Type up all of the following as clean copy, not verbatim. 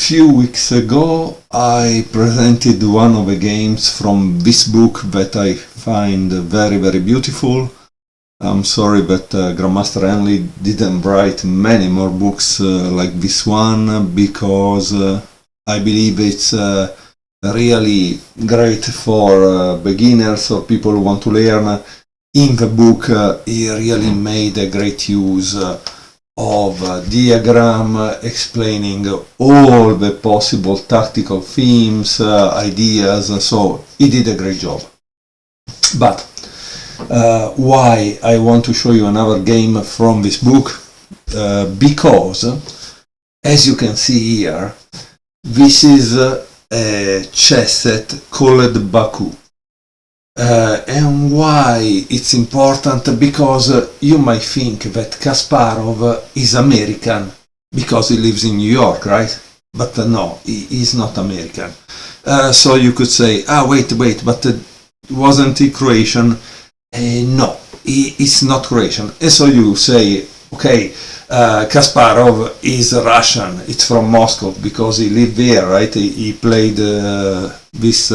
few weeks ago I presented one of the games from this book that I find very, very beautiful. I'm sorry that Grandmaster Henley didn't write many more books like this one, because I believe it's really great for beginners or people who want to learn. In the book he really made a great use of a diagram explaining all the possible tactical themes, ideas, so he did a great job. But why I want to show you another game from this book? Because, as you can see here, this is a chess set called Baku. And why it's important? Because you might think that Kasparov is American because he lives in New York, right? But no, he is not American. So you could say, wait, but wasn't he Croatian? No, he is not Croatian. And so you say, okay, Kasparov is Russian, it's from Moscow because he lived there, right? He played these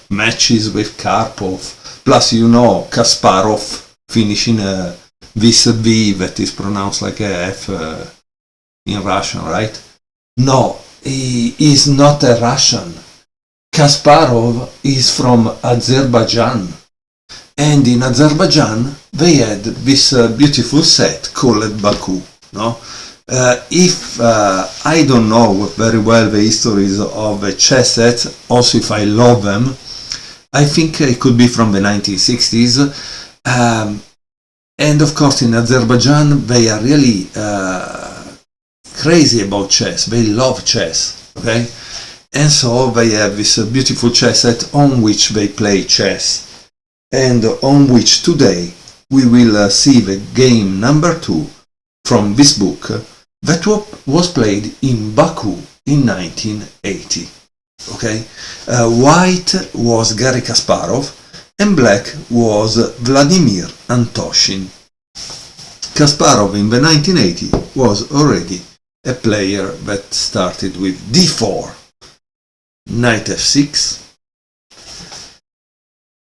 matches with Karpov. Plus, Kasparov finishing this V that is pronounced like a F in Russian, right? No, he is not a Russian. Kasparov is from Azerbaijan. And in Azerbaijan, they had this beautiful set called Baku. No? If I don't know very well the histories of the chess sets, also if I love them, I think it could be from the 1960s. And of course in Azerbaijan they are really crazy about chess. They love chess, okay? And so they have this beautiful chess set on which they play chess, and on which today we will see the game number 2 from this book that was played in Baku in 1980. Okay, white was Garry Kasparov and black was Vladimir Antoshin. Kasparov in the 1980 was already a player that started with d4, knight f6,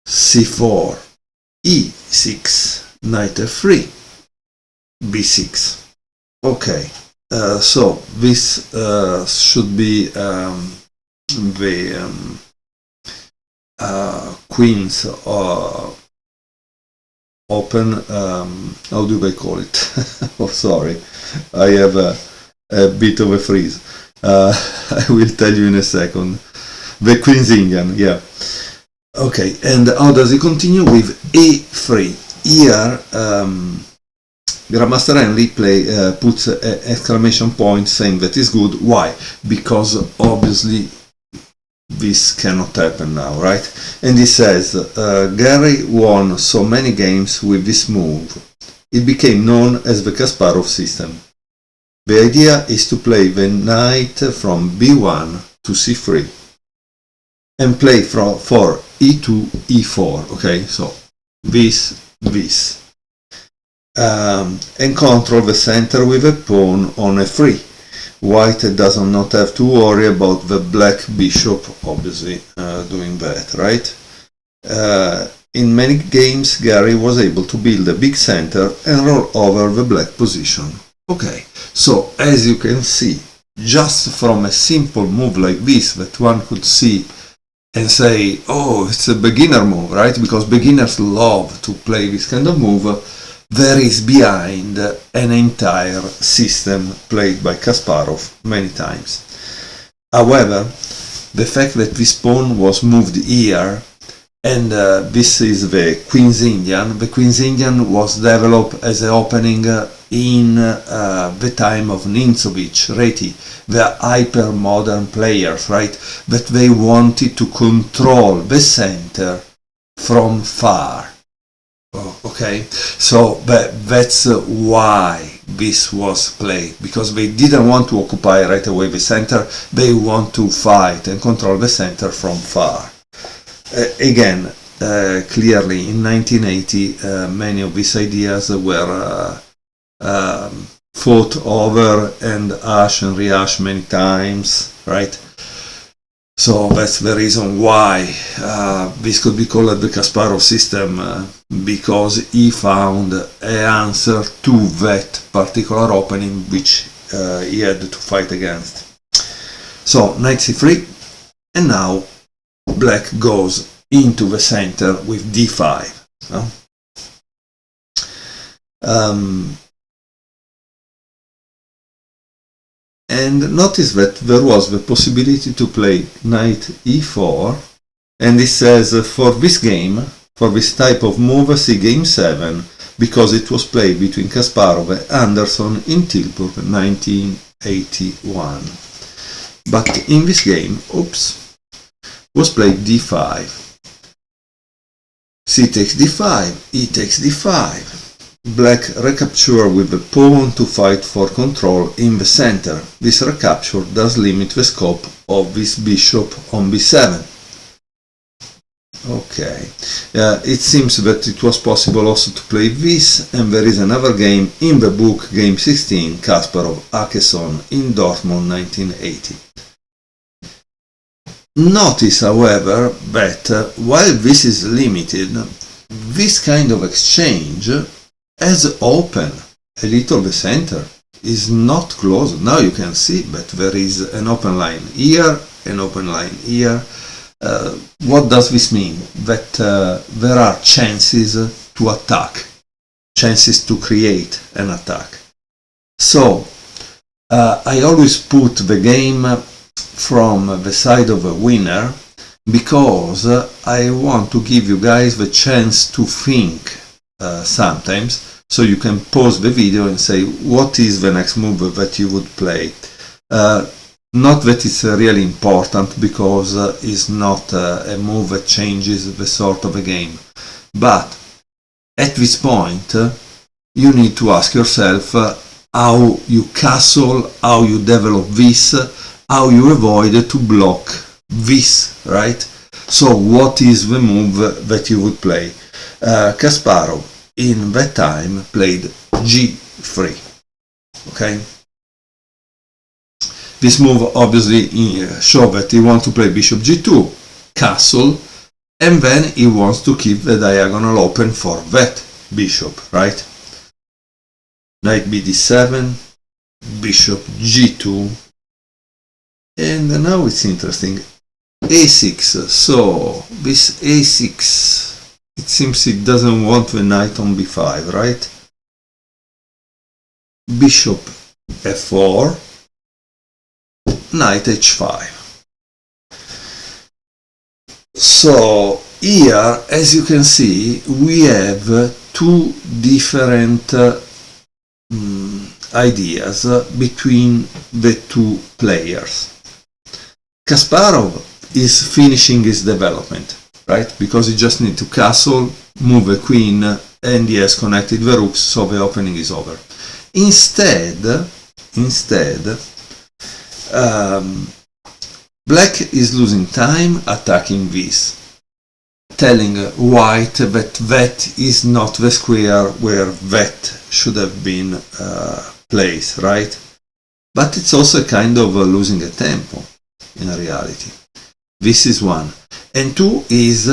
c4, e6, knight f3, b6. Okay, so this should be the queens open, how do they call it? Oh, sorry, I have a bit of a freeze. I will tell you in a second. The Queen's Indian, yeah. Okay, and how does it continue? With a3. Here, Grandmaster Henley puts an exclamation point saying that is good. Why? Because obviously this cannot happen now, right? And he says, Garry won so many games with this move. It became known as the Kasparov system. The idea is to play the knight from b1 to c3 and play for e2, e4, okay? So this. And control the center with a pawn on f3. White does not have to worry about the black bishop, obviously, doing that, right? In many games, Garry was able to build a big center and roll over the black position. Okay, so as you can see, just from a simple move like this that one could see and say, oh, it's a beginner move, right? Because beginners love to play this kind of move. There is behind an entire system played by Kasparov many times. However, the fact that this pawn was moved here, and this is the Queen's Indian. The Queen's Indian was developed as an opening in the time of Nintsovich, Reti, the hyper-modern players, right? That they wanted to control the center from far. Oh, okay, so that's why this was played, because they didn't want to occupy right away the center, they want to fight and control the center from far. Again, clearly in 1980 many of these ideas were fought over and hashed and rehashed many times, right? So that's the reason why this could be called the Kasparov system, because he found an answer to that particular opening which he had to fight against. So knight c3, and now black goes into the center with d5. No? And notice that there was the possibility to play knight e4, and it says for this game, for this type of move, see game 7, because it was played between Kasparov and Anderson in Tilburg 1981. But in this game, was played d5. C takes d5, e takes d5. Black recapture with the pawn to fight for control in the center. This recapture does limit the scope of this bishop on b7. Okay, it seems that it was possible also to play this, and there is another game in the book, game 16, Kasparov-Akeson in Dortmund 1980. Notice, however, that while this is limited, this kind of exchange has opened a little the center, is not closed. Now you can see that there is an open line here, an open line here. What does this mean? That there are chances to attack, chances to create an attack. So I always put the game from the side of a winner, because I want to give you guys the chance to think sometimes, so you can pause the video and say what is the next move that you would play. Not that it's really important, because it's not a move that changes the sort of a game, but at this point you need to ask yourself how you castle, how you develop this, how you avoid to block this, right? So what is the move that you would play? Kasparov in that time played g3. Okay, this move obviously shows that he wants to play bishop g2, castle, and then he wants to keep the diagonal open for that bishop, right? Knight bd7, bishop g2, and now it's interesting, a6. So this a6, it seems it doesn't want the knight on b5, right? Bishop f4, knight h5. So here, as you can see, we have two different ideas between the two players. Kasparov is finishing his development, right? Because he just needs to castle, move a queen, and he has connected the rooks, so the opening is over. Instead, black is losing time attacking this, telling white that that is not the square where that should have been placed, right? But it's also a kind of losing a tempo in reality. This is one. And two is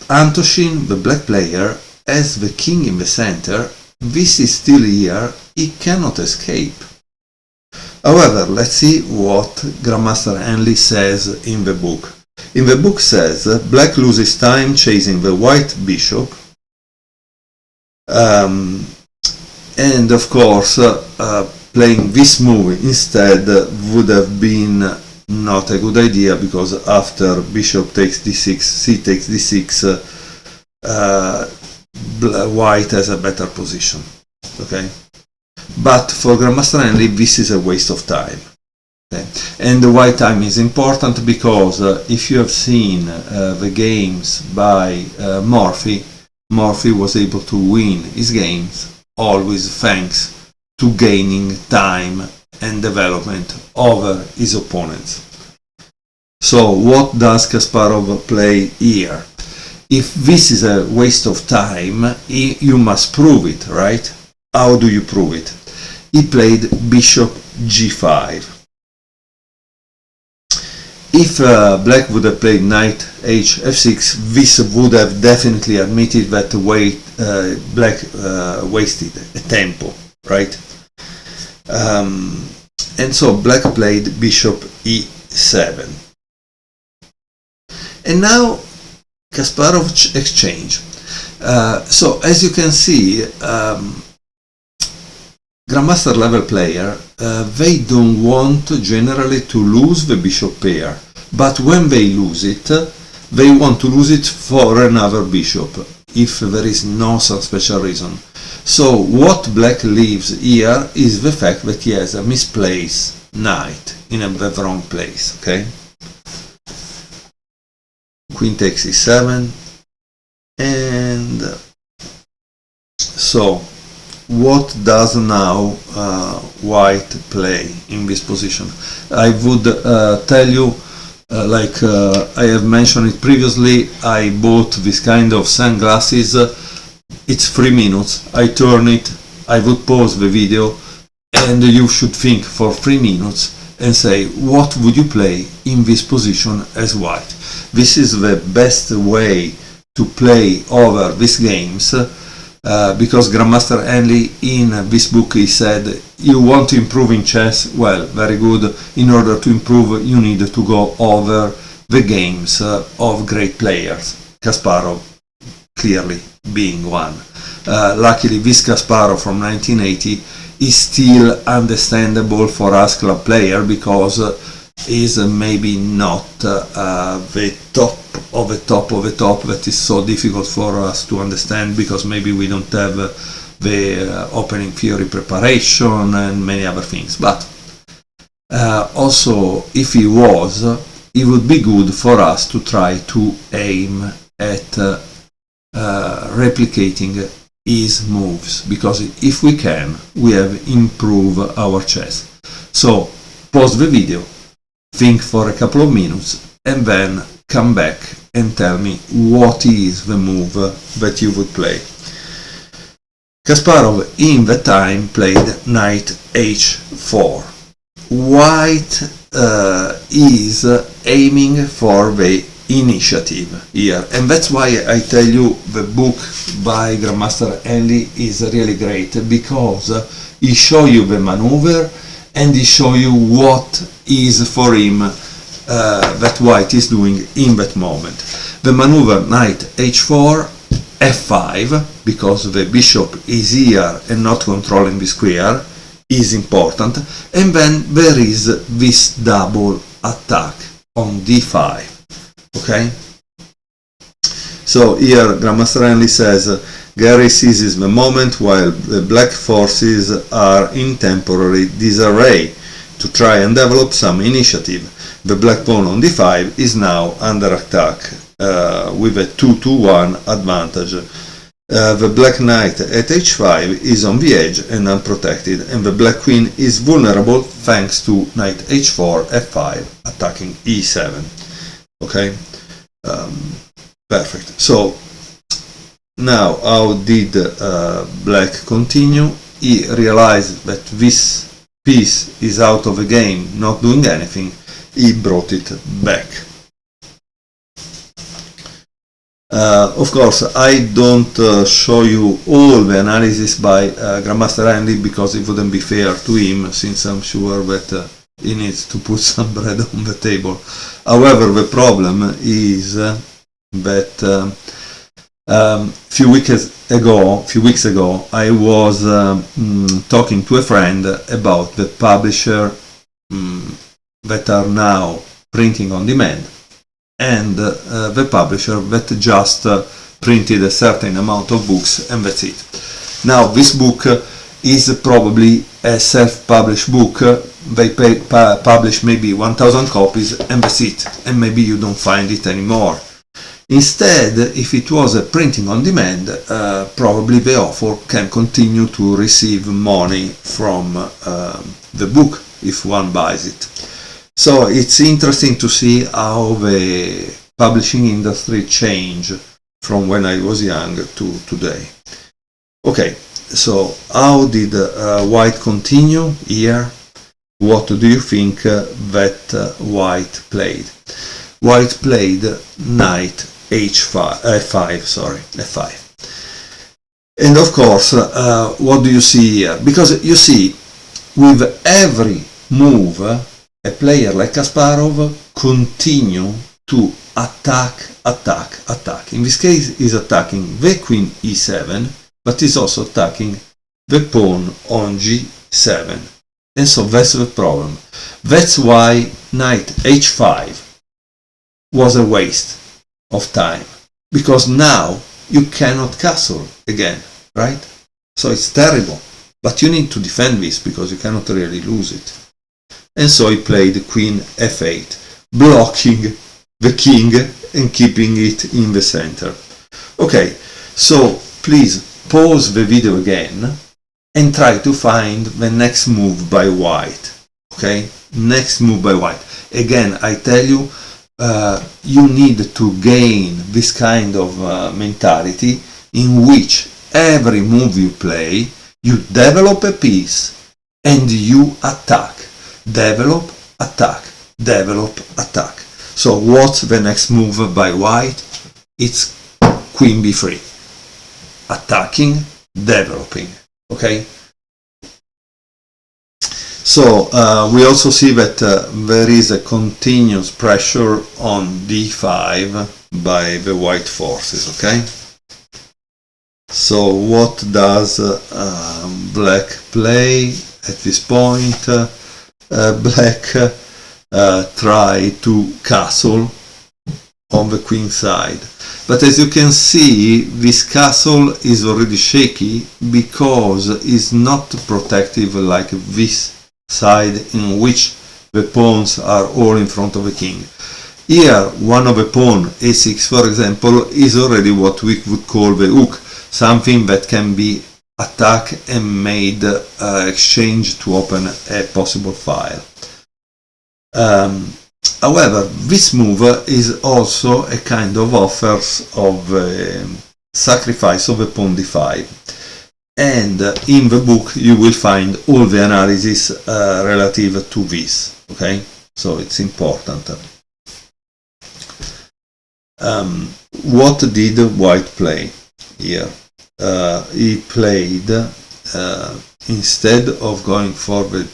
Antoshin, the black player, has the king in the center. This is still here, he cannot escape. However, let's see what Grandmaster Henley says in the book. In the book says, black loses time chasing the white bishop, and of course playing this move instead would have been not a good idea, because after bishop takes d6, c takes d6, white has a better position. Okay, but for Grandmaster Henley this is a waste of time. Okay? And the white time is important because if you have seen the games by Murphy was able to win his games always thanks to gaining time and development over his opponents. So what does Kasparov play here? If this is a waste of time, you must prove it, right? How do you prove it? He played bishop g5. If black would have played knight h f6, this would have definitely admitted that black wasted a tempo, right? And so black played bishop e7. And now Kasparov exchange. So as you can see, Grandmaster level player, they don't want generally to lose the bishop pair, but when they lose it, they want to lose it for another bishop, if there is no such special reason. So what black leaves here is the fact that he has a misplaced knight in the wrong place, okay? Queen takes e7, and so what does now white play in this position? I would tell you, like I have mentioned it previously, I bought this kind of sunglasses. It's 3 minutes, I turn it, I would pause the video, and you should think for 3 minutes and say, what would you play in this position as white? This is the best way to play over these games, because Grandmaster Henley in this book, he said, you want to improve in chess? Well, very good. In order to improve, you need to go over the games of great players, Kasparov clearly being one. Luckily, this Kasparov from 1980 is still understandable for us club player, because is maybe not the top of the top of the top that is so difficult for us to understand, because maybe we don't have the opening theory preparation and many other things. But also, if he was, it would be good for us to try to aim at replicating his moves, because if we can, we have improved our chess. So pause the video, think for a couple of minutes, and then come back and tell me what is the move that you would play. Kasparov in that time played knight h4. White is aiming for the initiative here, and that's why I tell you the book by Grandmaster Henley is really great, because he show you the maneuver and he show you what is for him that white is doing in that moment. The maneuver knight h4, f5, because the bishop is here and not controlling the square, is important, and then there is this double attack on d5. Okay, so here Grandmaster Henley says Gary seizes the moment while the black forces are in temporary disarray to try and develop some initiative. The black pawn on d5 is now under attack with a 2-1 advantage. The black knight at h5 is on the edge and unprotected, and the black queen is vulnerable thanks to knight h4, f5 attacking e7. Okay, perfect. So now how did black continue? He realized that this piece is out of the game, not doing anything. He brought it back. Of course, I don't show you all the analysis by Grandmaster Henley, because it wouldn't be fair to him, since I'm sure that he needs to put some bread on the table. However, the problem is that few weeks ago, I was talking to a friend about the publisher that are now printing on demand, and the publisher that just printed a certain amount of books, and that's it. Now, this book is probably a self-published book. They publish maybe 1,000 copies, and that's it, and maybe you don't find it anymore. Instead, if it was a printing on demand, probably the author can continue to receive money from the book if one buys it. So it's interesting to see how the publishing industry changed from when I was young to today. Okay, so how did white continue here? what do you think that white played? White played knight f5, sorry, f5. And of course, what do you see here? Because you see, with every move, a player like Kasparov continue to attack. In this case, he's attacking the queen e7, but he's also attacking the pawn on g7. And so that's the problem. That's why knight h5 was a waste of time, because now you cannot castle again, right? So it's terrible, but you need to defend this because you cannot really lose it. And so he played queen f8, blocking the king and keeping it in the center. Okay, so please pause the video again and try to find the next move by white. Okay, next move by white. Again, I tell you, you need to gain this kind of mentality in which every move you play, you develop a piece and you attack. Develop, attack, develop, attack. So what's the next move by white? It's queen b3. Attacking, developing. Okay? So we also see that there is a continuous pressure on d5 by the white forces. Okay? So what does black play at this point? Black try to castle on the queen side, but as you can see, this castle is already shaky because it's not protective like this side in which the pawns are all in front of the king. Here, one of the pawn, a6 for example, is already what we would call the hook, something that can be attacked and made exchange to open a possible file. However, this move is also a kind of offers of sacrifice of a pawn d5. And in the book you will find all the analysis relative to this. Okay, so it's important. What did white play here? He played, instead of going for the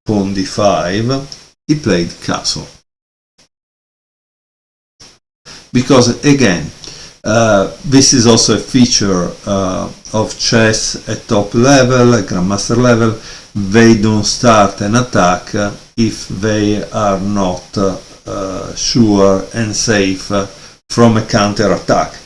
pawn d5, he played castle. Because again, this is also a feature of chess at top level, at grandmaster level. They don't start an attack if they are not sure and safe from a counter attack.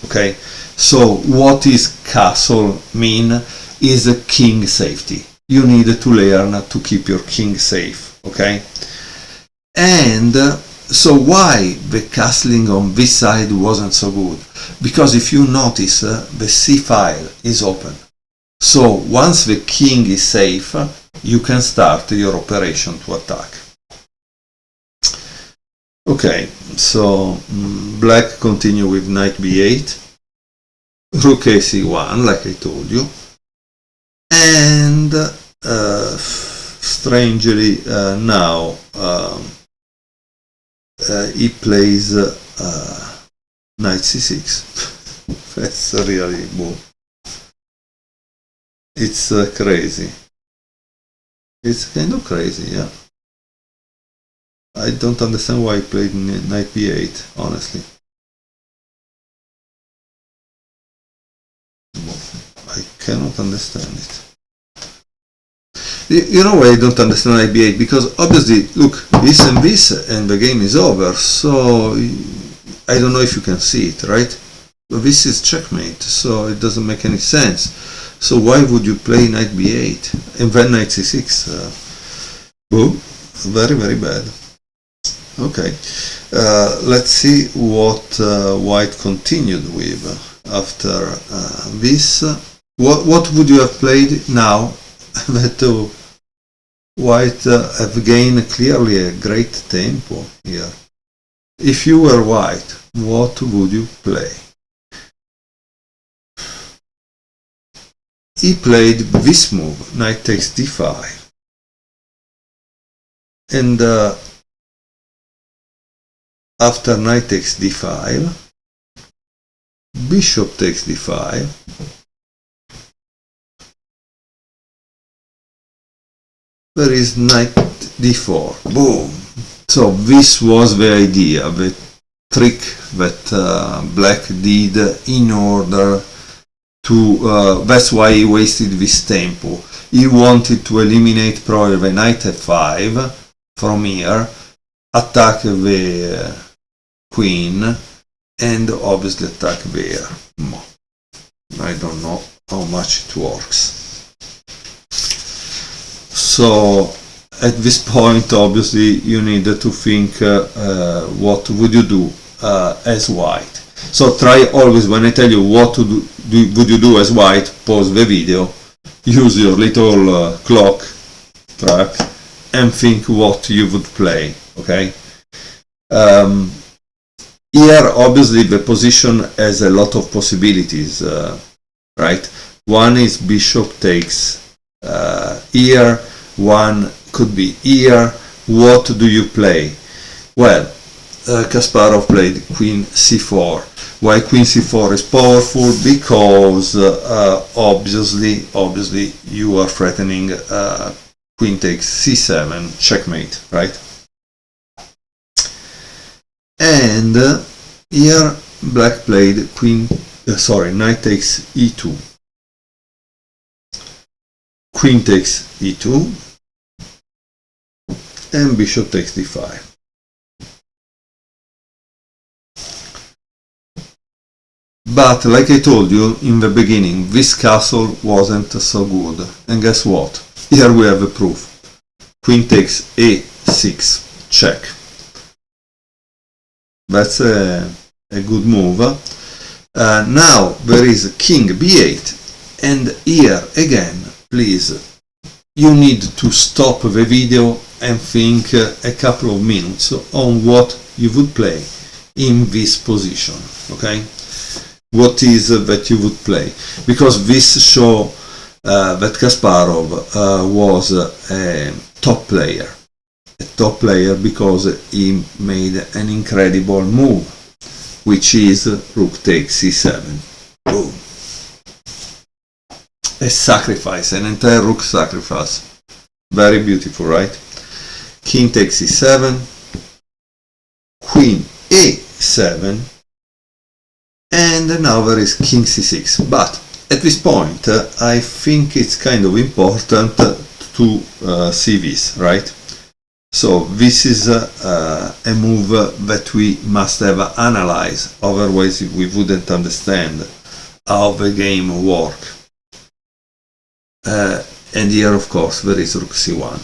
Okay, so what is castle mean? Is a king safety. You need to learn to keep your king safe. Okay, and so why the castling on this side wasn't so good? Because if you notice, the c file is open. So once the king is safe, you can start your operation to attack. Okay, so black continue with knight b8, rook ac1, like I told you, and strangely now he plays knight c6. That's really boom. It's crazy. It's kind of crazy, yeah. I don't understand why he played knight b8, honestly. I cannot understand it. You know why I don't understand knight b8? Because obviously, look, this and the game is over. So I don't know if you can see it, right? But this is checkmate, so it doesn't make any sense. So why would you play knight b8 and then knight c6? Boom, very, very bad. Okay, let's see what white continued with after this. What would you have played now that white have gained clearly a great tempo here? If you were white, what would you play? He played this move, knight takes d5. and after knight takes d5, bishop takes d5, there is knight d4, boom. So this was the idea, the trick that black did in order to, that's why he wasted this tempo. He wanted to eliminate probably the knight f5 from here, attack the queen, and obviously attack there. I don't know how much it works. So at this point, obviously, you need to think what would you do as white. So try always, when I tell you what to do, would you do as white, pause the video, use your little clock track, and think what you would play. Okay. Here, obviously, the position has a lot of possibilities, right? One is bishop takes here, one could be here. What do you play? Well, Kasparov played queen c4. Why queen c4 is powerful? Because obviously you are threatening queen takes c7, checkmate, right? And here black played knight takes e2, queen takes e2, and bishop takes d5. But like I told you in the beginning, this castle wasn't so good. And guess what? Here we have a proof. Queen takes a6, check. That's a good move. Now there is king b8, and here again, please, you need to stop the video and think a couple of minutes on what you would play in this position. Okay, what is that you would play? Because this show that Kasparov was a top player. Top player because he made an incredible move, which is rook takes c7. Boom. A sacrifice, an entire rook sacrifice. Very beautiful, right? King takes c7, queen a7, and now there is king c6. But at this point, I think it's kind of important to see this, right? So this is a move that we must have analyzed, otherwise we wouldn't understand how the game works. And here, of course, there is rook c1.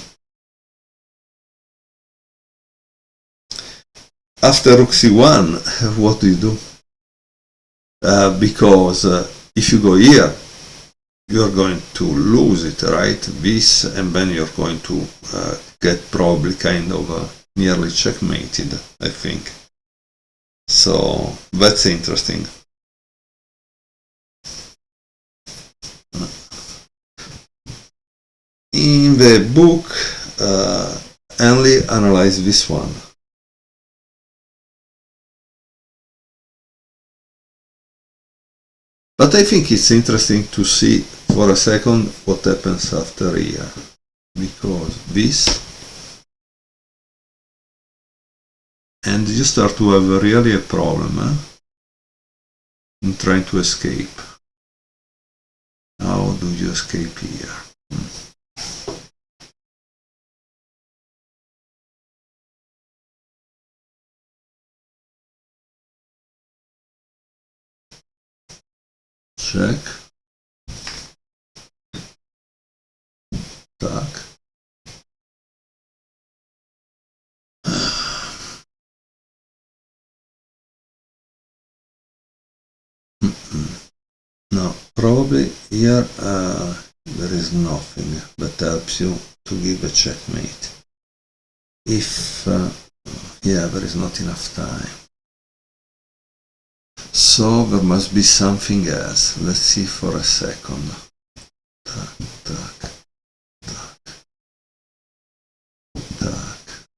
After rook c1, what do you do? Because if you go here, you're going to lose it, right? This, and then you're going to get probably kind of nearly checkmated, I think. So that's interesting. In the book, Henley analyzed this one. But I think it's interesting to see for a second what happens after here, because this, and you start to have really a problem in trying to escape. How do you escape here? Check. Tak. No, probably here there is nothing that helps you to give a checkmate. If, yeah, there is not enough time. So there must be something else. Let's see for a second. Tak, tak, tak, tak.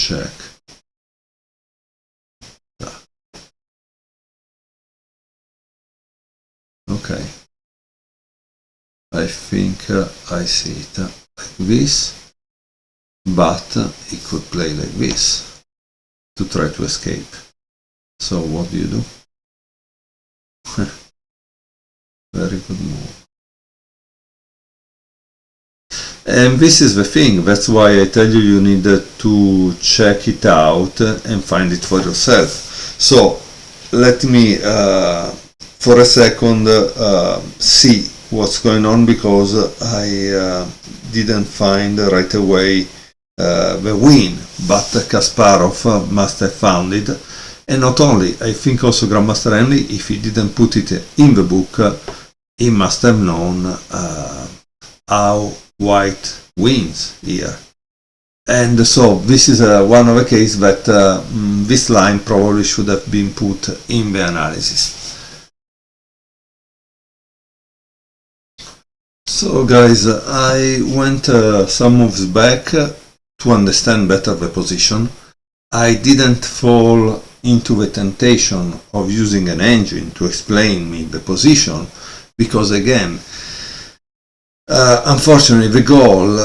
check. Okay, I think I see it like this, but he could play like this to try to escape. So what do you do? Very good move. And this is the thing, that's why I tell you you need to check it out and find it for yourself. So let me for a second see what's going on, because I didn't find right away the win, but Kasparov must have found it. And not only, I think also Grandmaster Henley, if he didn't put it in the book, he must have known how white wins here. And so this is one of the cases that this line probably should have been put in the analysis. So guys, I went some moves back to understand better the position. I didn't fall into the temptation of using an engine to explain me the position, because again, unfortunately the goal,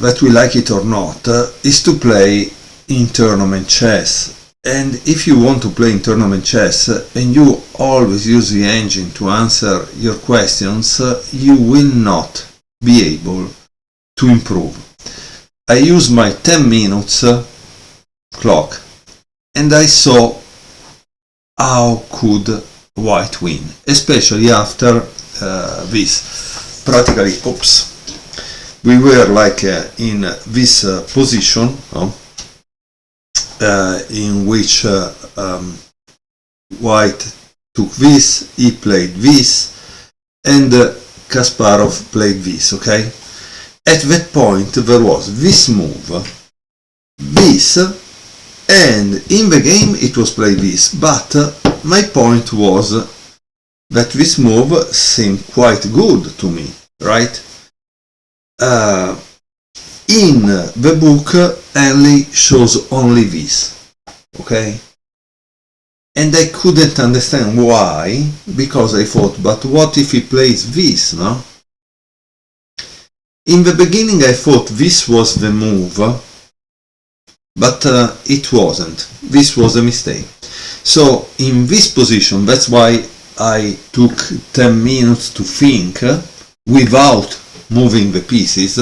that we like it or not, is to play in tournament chess. And if you want to play in tournament chess and you always use the engine to answer your questions, you will not be able to improve. I use my 10 minutes clock and I saw how could white win, especially after this. Practically, oops, we were like in this position, in which white took this, he played this, and Kasparov played this, okay? At that point there was this move, this, and in the game it was played this, but my point was that this move seemed quite good to me, right? In the book, Henley shows only this, okay? And I couldn't understand why, because I thought, but what if he plays this, no? In the beginning I thought this was the move, but it wasn't. This was a mistake. So in this position, that's why I took 10 minutes to think without moving the pieces.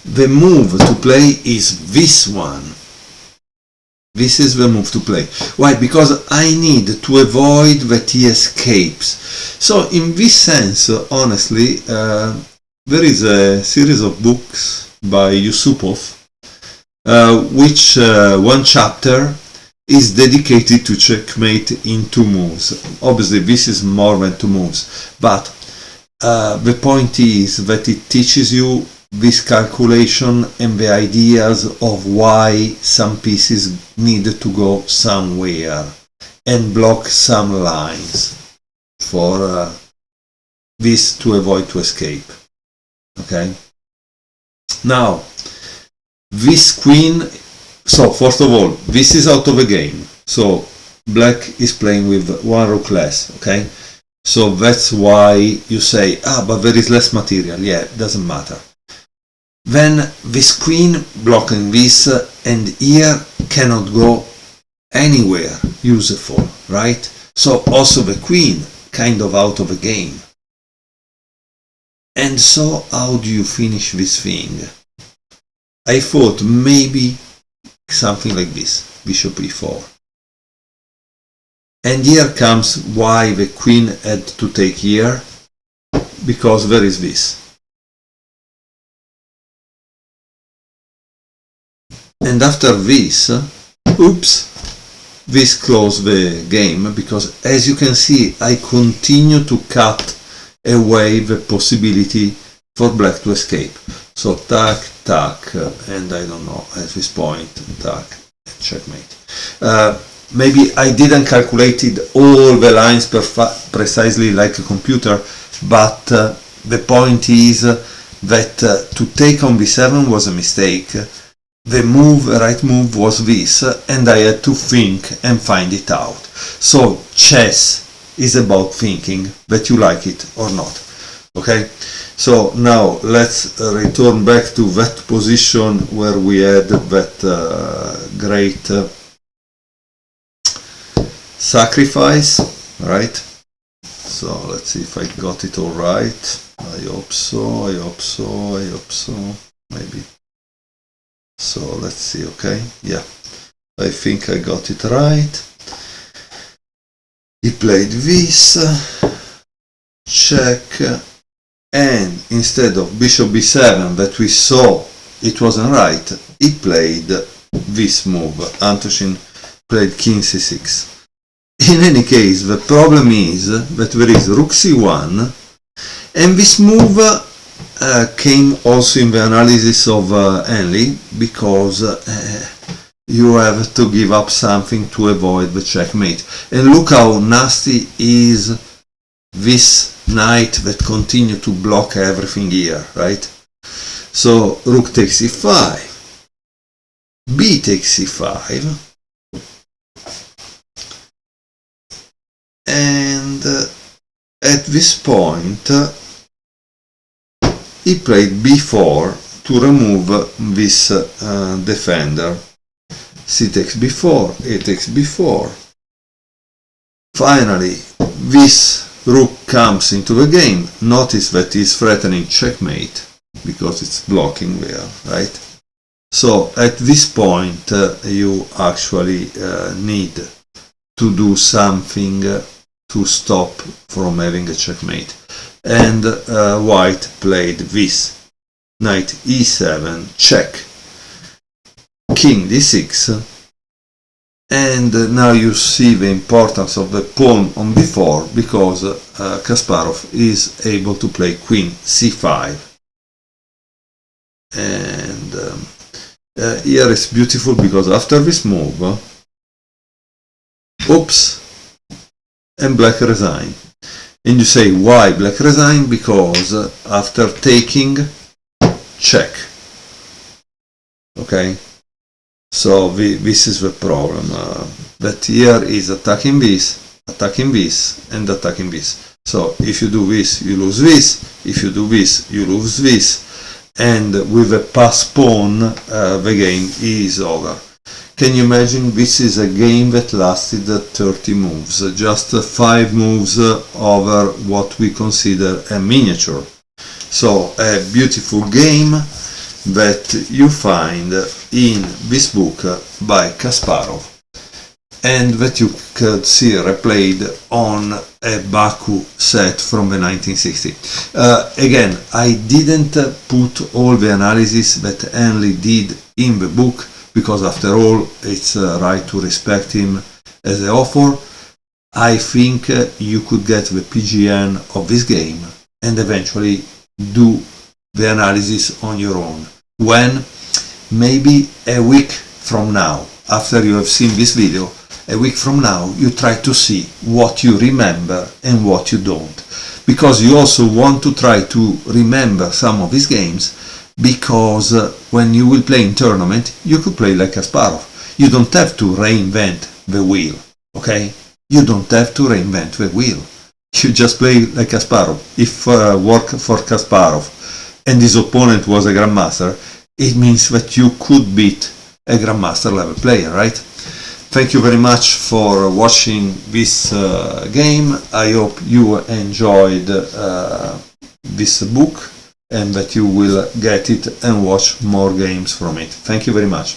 The move to play is this one. This is the move to play. Why? Because I need to avoid that he escapes. So in this sense, honestly, there is a series of books by Yusupov, which one chapter is dedicated to checkmate in 2 moves. Obviously this is more than 2 moves, but the point is that it teaches you this calculation and the ideas of why some pieces need to go somewhere and block some lines for this to avoid to escape. Okay? Now, this queen, so first of all, this is out of the game. So black is playing with 1 rook less, okay? So that's why you say, but there is less material. Yeah, it doesn't matter. Then this queen blocking this, and here cannot go anywhere useful, right? So also the queen kind of out of the game. And so how do you finish this thing? I thought maybe something like this, bishop e4. And here comes why the queen had to take here, because there is this. And after this, oops, this closed the game, because as you can see, I continue to cut away the possibility for black to escape. So tack, tack, and I don't know, at this point, tack, checkmate. Maybe I didn't calculate all the lines precisely like a computer, but the point is that to take on b7 was a mistake, the right move was this, and I had to think and find it out. So chess is about thinking, whether you like it or not. Okay, so now let's return back to that position where we had that great sacrifice, right? So let's see if I got it all right. I hope so, I hope so, I hope so, maybe. So let's see, okay, yeah, I think I got it right. He played this, check, and instead of bishop b7 that we saw it wasn't right, he played this move. Antoshin played king c6. In any case, the problem is that there is rook c1, and this move came also in the analysis of Henley, because you have to give up something to avoid the checkmate. And look how nasty is this knight that continue to block everything here, right? So rook takes c5, b takes c5, and at this point he played b4 to remove this defender. C takes b4, a takes b4. Finally, this rook comes into the game. Notice that he's threatening checkmate because it's blocking there, right? So at this point you actually need to do something to stop from having a checkmate. And white played this. Knight e7, check, king d6, and now you see the importance of the pawn on b4, because Kasparov is able to play queen c5. And here it's beautiful, because after this move, oops, and black resign. And you say, why black resign? Because after taking, check. Okay, so this is the problem, that here is attacking this, and attacking this. So if you do this, you lose this. If you do this, you lose this. And with a pass pawn, the game is over. Can you imagine? This is a game that lasted 30 moves, just 5 moves over what we consider a miniature. So a beautiful game that you find in this book by Kasparov, and that you could see replayed on a Baku set from the 1960s. Again, I didn't put all the analysis that Henley did in the book, because after all it's right to respect him as the author. I think you could get the PGN of this game and eventually do the analysis on your own. When? Maybe a week from now, after you have seen this video, a week from now you try to see what you remember and what you don't, because you also want to try to remember some of these games, because when you will play in tournament you could play like Kasparov. You don't have to reinvent the wheel, okay? You don't have to reinvent the wheel. You just play like Kasparov. If work for Kasparov and his opponent was a grandmaster, it means that you could beat a grandmaster level player, right? Thank you very much for watching this game. I hope you enjoyed this book, and that you will get it and watch more games from it. Thank you very much.